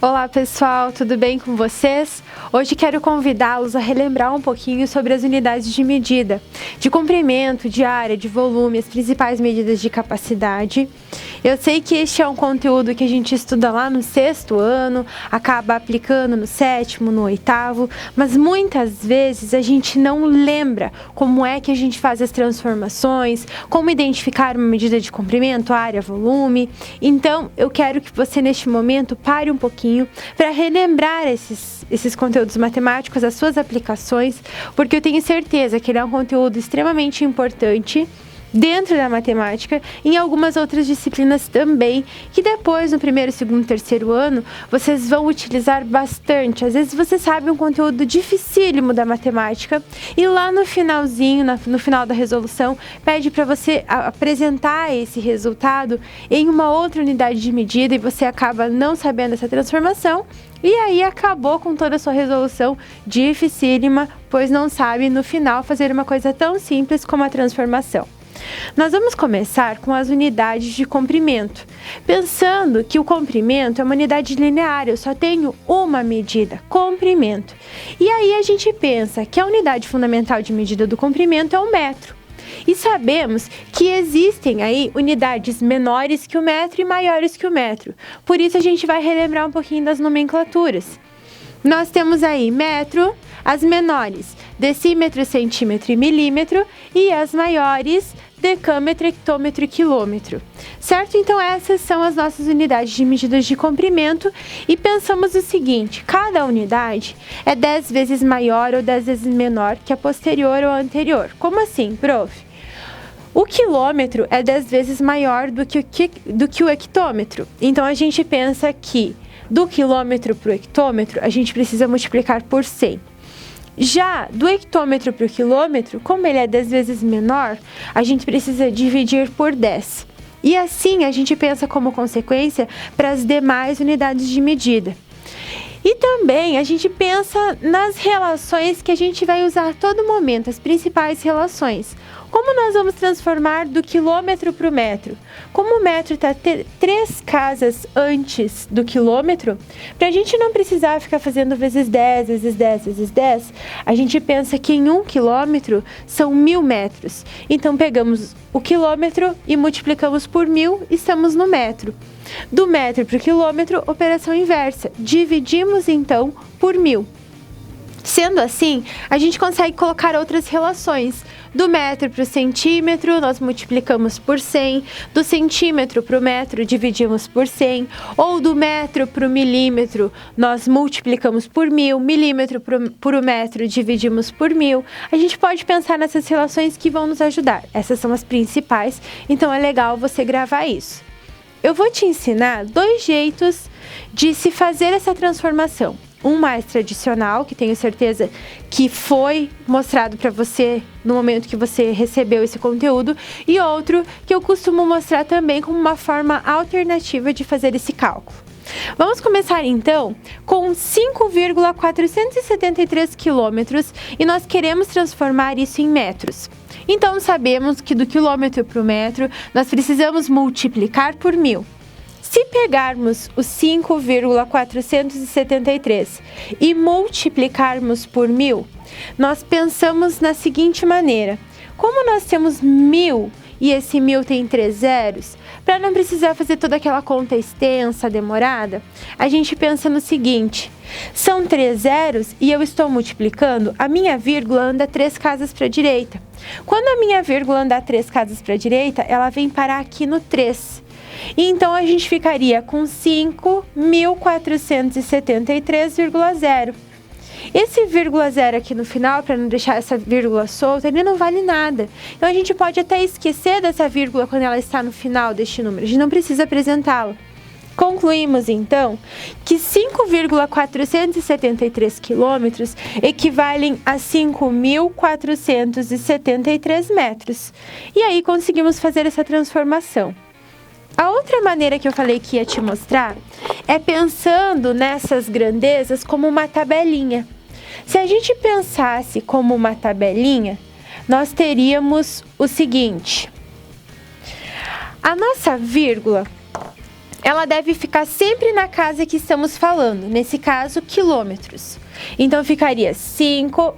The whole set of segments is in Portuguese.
Olá pessoal, tudo bem com vocês? Hoje quero convidá-los a relembrar um pouquinho sobre as unidades de medida, de comprimento, de área, de volume, as principais medidas de capacidade. Eu sei que este é um conteúdo que a gente estuda lá no 6º ano, acaba aplicando no 7º, no 8º, mas muitas vezes a gente não lembra como é que a gente faz as transformações, como identificar uma medida de comprimento, área, volume. Então, eu quero que você neste momento pare um pouquinho para relembrar esses conteúdos matemáticos, as suas aplicações, porque eu tenho certeza que ele é um conteúdo extremamente importante dentro da matemática e em algumas outras disciplinas também, que depois, no 1º, 2º, 3º ano, vocês vão utilizar bastante. Às vezes você sabe um conteúdo dificílimo da matemática e lá no finalzinho, no final da resolução, pede para você apresentar esse resultado em uma outra unidade de medida e você acaba não sabendo essa transformação. E aí acabou com toda a sua resolução dificílima, pois não sabe no final fazer uma coisa tão simples como a transformação. Nós vamos começar com as unidades de comprimento, pensando que o comprimento é uma unidade linear, eu só tenho uma medida, comprimento. E aí a gente pensa que a unidade fundamental de medida do comprimento é o metro. E sabemos que existem aí unidades menores que o metro e maiores que o metro. Por isso a gente vai relembrar um pouquinho das nomenclaturas. Nós temos aí metro, as menores, decímetro, centímetro e milímetro, e as maiores, decâmetro, hectômetro e quilômetro. Certo? Então essas são as nossas unidades de medidas de comprimento e pensamos o seguinte: cada unidade é 10 vezes maior ou 10 vezes menor que a posterior ou a anterior. Como assim, prof? O quilômetro é 10 vezes maior do que o hectômetro. Então a gente pensa que do quilômetro para o hectômetro a gente precisa multiplicar por 100. Já do hectômetro para o quilômetro, como ele é 10 vezes menor, a gente precisa dividir por 10. E assim a gente pensa como consequência para as demais unidades de medida. E também a gente pensa nas relações que a gente vai usar a todo momento, as principais relações. Como nós vamos transformar do quilômetro para o metro? Como o metro está 3 casas antes do quilômetro, para a gente não precisar ficar fazendo vezes 10, vezes 10, vezes 10, a gente pensa que em 1 quilômetro são 1000 metros. Então pegamos o quilômetro e multiplicamos por 1000 e estamos no metro. Do metro para o quilômetro, operação inversa. Dividimos então por 1000. Sendo assim, a gente consegue colocar outras relações. Do metro para o centímetro, nós multiplicamos por 100. Do centímetro para o metro, dividimos por 100. Ou do metro para o milímetro, nós multiplicamos por 1000. Milímetro por o metro, dividimos por 1000. A gente pode pensar nessas relações que vão nos ajudar. Essas são as principais, então é legal você gravar isso. Eu vou te ensinar 2 jeitos de se fazer essa transformação. Um mais tradicional, que tenho certeza que foi mostrado para você no momento que você recebeu esse conteúdo, e outro que eu costumo mostrar também como uma forma alternativa de fazer esse cálculo. Vamos começar então com 5,473 quilômetros e nós queremos transformar isso em metros. Então sabemos que do quilômetro para o metro nós precisamos multiplicar por 1000. Se pegarmos os 5,473 e multiplicarmos por 1000, nós pensamos na seguinte maneira: como nós temos 1000 e esse 1000 tem 3 zeros, para não precisar fazer toda aquela conta extensa, demorada, a gente pensa no seguinte: são 3 zeros e eu estou multiplicando, a minha vírgula anda 3 casas para a direita. Quando a minha vírgula andar 3 casas para a direita, ela vem parar aqui no 3. Então a gente ficaria com 5.473,0. Esse vírgula zero aqui no final, para não deixar essa vírgula solta, ele não vale nada. Então a gente pode até esquecer dessa vírgula quando ela está no final deste número. A gente não precisa apresentá-la. Concluímos então que 5,473 quilômetros equivalem a 5.473 metros. E aí conseguimos fazer essa transformação. A outra maneira que eu falei que ia te mostrar é pensando nessas grandezas como uma tabelinha. Se a gente pensasse como uma tabelinha, nós teríamos o seguinte: a nossa vírgula ela deve ficar sempre na casa que estamos falando, nesse caso, quilômetros. Então, ficaria 5,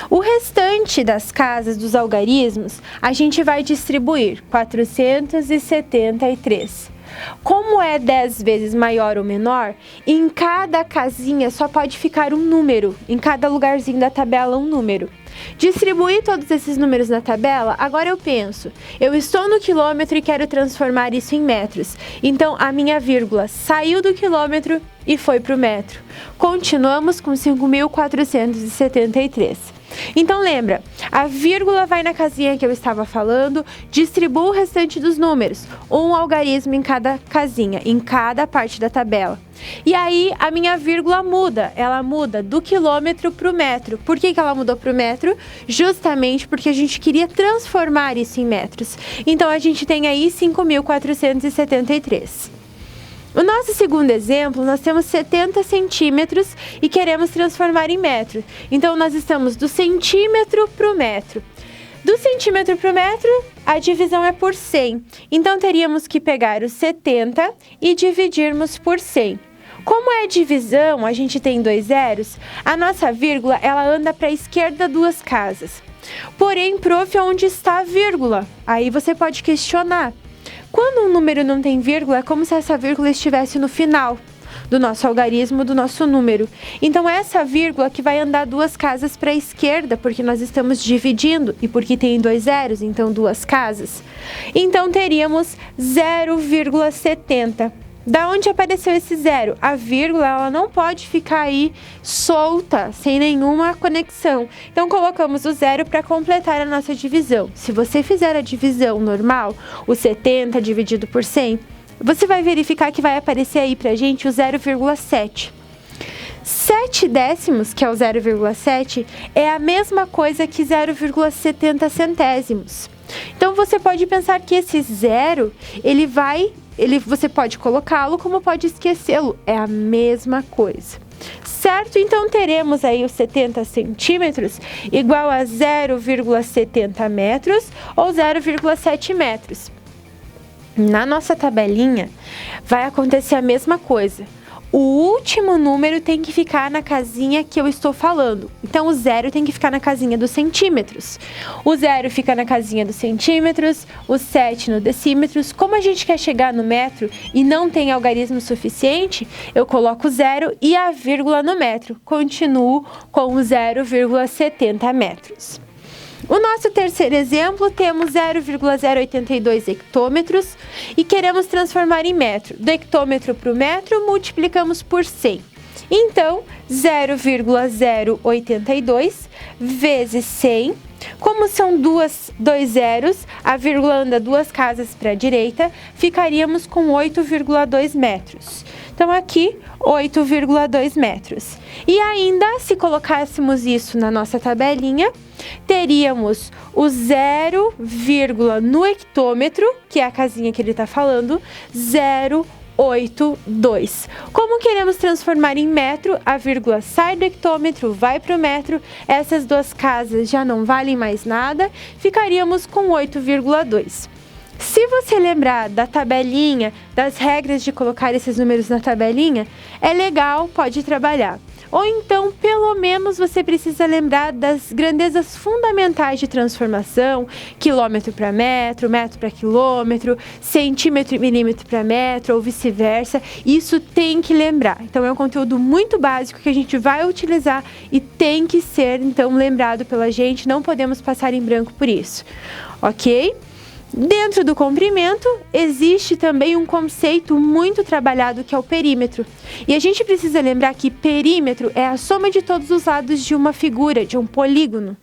o restante das casas dos algarismos, a gente vai distribuir 473. Como é 10 vezes maior ou menor, em cada casinha só pode ficar um número, em cada lugarzinho da tabela um número. Distribuir todos esses números na tabela, agora eu penso, eu estou no quilômetro e quero transformar isso em metros. Então, a minha vírgula saiu do quilômetro e foi para o metro. Continuamos com 5.473. Então, lembra, a vírgula vai na casinha que eu estava falando, distribua o restante dos números, um algarismo em cada casinha, em cada parte da tabela. E aí, a minha vírgula muda, ela muda do quilômetro para o metro. Por que ela mudou para o metro? Justamente porque a gente queria transformar isso em metros. Então, a gente tem aí 5.473. No nosso segundo exemplo, nós temos 70 centímetros e queremos transformar em metro. Então, nós estamos do centímetro para o metro. Do centímetro para o metro, a divisão é por 100. Então, teríamos que pegar os 70 e dividirmos por 100. Como é divisão, a gente tem 2 zeros, a nossa vírgula ela anda para a esquerda 2 casas. Porém, prof, onde está a vírgula? Aí você pode questionar. Quando um número não tem vírgula, é como se essa vírgula estivesse no final do nosso algarismo, do nosso número. Então, essa vírgula que vai andar 2 casas para a esquerda, porque nós estamos dividindo, e porque tem 2 zeros, então 2 casas. Então, teríamos 0,70. Da onde apareceu esse zero? A vírgula ela não pode ficar aí solta, sem nenhuma conexão. Então, colocamos o zero para completar a nossa divisão. Se você fizer a divisão normal, o 70 dividido por 100, você vai verificar que vai aparecer aí para a gente o 0,7. 7 décimos, que é o 0,7, é a mesma coisa que 0,70 centésimos. Então, você pode pensar que esse zero, você pode colocá-lo como pode esquecê-lo. É a mesma coisa. Certo? Então, teremos aí os 70 centímetros igual a 0,70 metros ou 0,7 metros. Na nossa tabelinha, vai acontecer a mesma coisa. O último número tem que ficar na casinha que eu estou falando. Então, o zero tem que ficar na casinha dos centímetros. O zero fica na casinha dos centímetros, o 7 no decímetros. Como a gente quer chegar no metro e não tem algarismo suficiente, eu coloco o zero e a vírgula no metro. Continuo com o 0,70 metros. O nosso terceiro exemplo, temos 0,082 hectômetros e queremos transformar em metro. Do hectômetro para o metro, multiplicamos por 100. Então, 0,082 vezes 100. Como são dois zeros, a vírgula anda 2 casas para a direita, ficaríamos com 8,2 metros. Então, aqui, 8,2 metros. E ainda, se colocássemos isso na nossa tabelinha, teríamos o 0, no hectômetro, que é a casinha que ele está falando, 0,82. Como queremos transformar em metro, a vírgula sai do hectômetro, vai para o metro, essas 2 casas já não valem mais nada, ficaríamos com 8,2. Se você lembrar da tabelinha, das regras de colocar esses números na tabelinha, é legal, pode trabalhar. Ou então, pelo menos, você precisa lembrar das grandezas fundamentais de transformação, quilômetro para metro, metro para quilômetro, centímetro e milímetro para metro, ou vice-versa. Isso tem que lembrar. Então, é um conteúdo muito básico que a gente vai utilizar e tem que ser, então, lembrado pela gente. Não podemos passar em branco por isso, ok? Dentro do comprimento, existe também um conceito muito trabalhado que é o perímetro. E a gente precisa lembrar que perímetro é a soma de todos os lados de uma figura, de um polígono.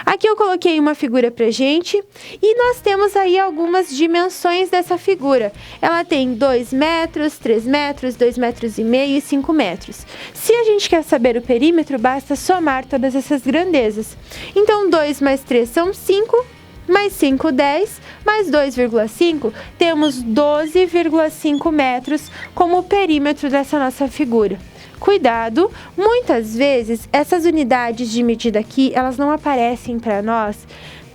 Aqui eu coloquei uma figura pra gente e nós temos aí algumas dimensões dessa figura. Ela tem 2 metros, 3 metros, 2,5 metros e 5 metros. Se a gente quer saber o perímetro, basta somar todas essas grandezas. Então, 2 mais 3 são 5. Mais 5, 10, mais 2,5, temos 12,5 metros como perímetro dessa nossa figura. Cuidado, muitas vezes essas unidades de medida aqui, elas não aparecem para nós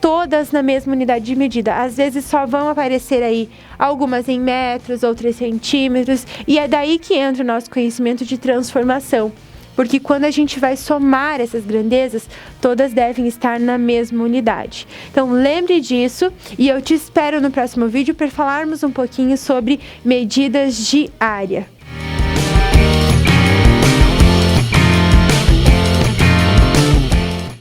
todas na mesma unidade de medida. Às vezes só vão aparecer aí algumas em metros, outras em centímetros, e é daí que entra o nosso conhecimento de transformação. Porque quando a gente vai somar essas grandezas, todas devem estar na mesma unidade. Então lembre disso e eu te espero no próximo vídeo para falarmos um pouquinho sobre medidas de área.